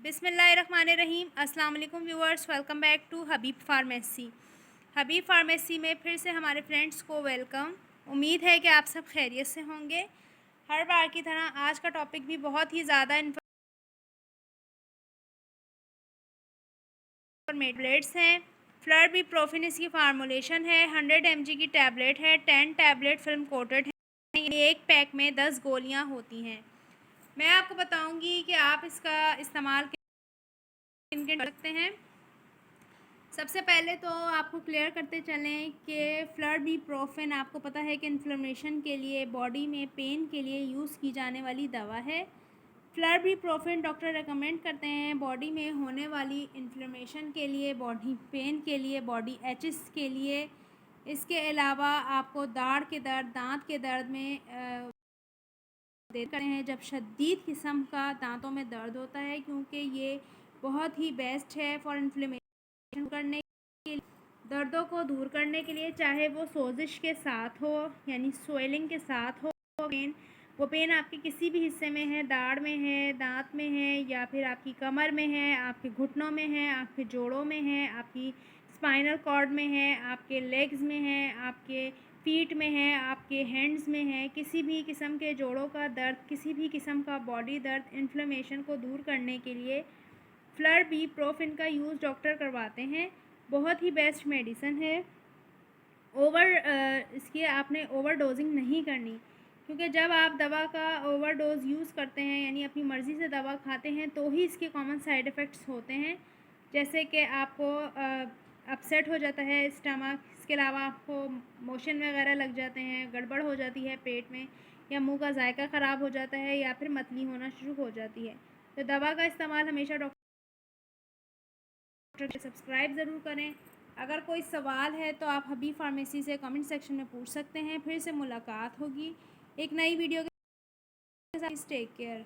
बिस्मिल्लाहिर्रहमानिर्रहीम। अस्सलाम वालेकुम viewers, welcome back to Habib pharmacy. Habib pharmacy में फिर से हमारे फ्रेंड्स को वेलकम। उम्मीद है कि आप सब खैरियत से होंगे। हर बार की तरह आज का टॉपिक भी बहुत ही ज़्यादा टैबलेट्स हैं। फ्लर्बिप्रोफिन इसकी फार्मूलेशन है। 100 mg की टैबलेट है। 10 टैबलेट फिल्म कोटेड है। एक पैक में 10 गोलियाँ होती हैं। मैं आपको बताऊंगी कि आप इसका इस्तेमाल किन किन कर सकते हैं। सबसे पहले तो आपको क्लियर करते चलें कि फ्लर्बिप्रोफिन आपको पता है कि इन्फ्लेमेशन के लिए, बॉडी में पेन के लिए यूज़ की जाने वाली दवा है। फ्लर्बिप्रोफिन डॉक्टर रेकमेंड करते हैं बॉडी में होने वाली इन्फ्लेमेशन के लिए, बॉडी पेन के लिए, बॉडी एचिस के लिए। इसके अलावा आपको दाढ़ के दर्द, दांत के दर्द में देते हैं जब शदीद किस्म का दांतों में दर्द होता है, क्योंकि ये बहुत ही बेस्ट है फॉर इन्फ्लेमेशन करने के लिए, दर्दों को दूर करने के लिए। चाहे वो सोजिश के साथ हो यानी स्वेलिंग के साथ हो पेन, वो पेन आपके किसी भी हिस्से में है, दाढ़ में है, दांत में है, या फिर आपकी कमर में है, आपके घुटनों में है, आपके जोड़ों में है, आपकी स्पाइनल कॉर्ड में है, आपके लेग्स में है, आपके फीट में है, आपके हैंड्स में है, किसी भी किस्म के जोड़ों का दर्द, किसी भी किस्म का बॉडी दर्द, इन्फ्लेमेशन को दूर करने के लिए फ्लर्बिप्रोफिन का यूज़ डॉक्टर करवाते हैं। बहुत ही बेस्ट मेडिसिन है। इसकी आपने ओवर डोजिंग नहीं करनी, क्योंकि जब आप दवा का ओवर डोज यूज़ करते हैं यानी अपनी मर्ज़ी से दवा खाते हैं तो ही इसके कॉमन साइड इफ़ेक्ट्स होते हैं, जैसे कि आपको अपसेट हो जाता है स्टमक। इसके अलावा आपको मोशन वगैरह लग जाते हैं, गड़बड़ हो जाती है पेट में, या मुंह का जायका ख़राब हो जाता है, या फिर मतली होना शुरू हो जाती है। तो दवा का इस्तेमाल हमेशा डॉक्टर सब्सक्राइब ज़रूर करें। अगर कोई सवाल है तो आप हबीब फार्मेसी से कमेंट सेक्शन में पूछ सकते हैं। फिर से मुलाकात होगी एक नई वीडियो के साथ। Take care.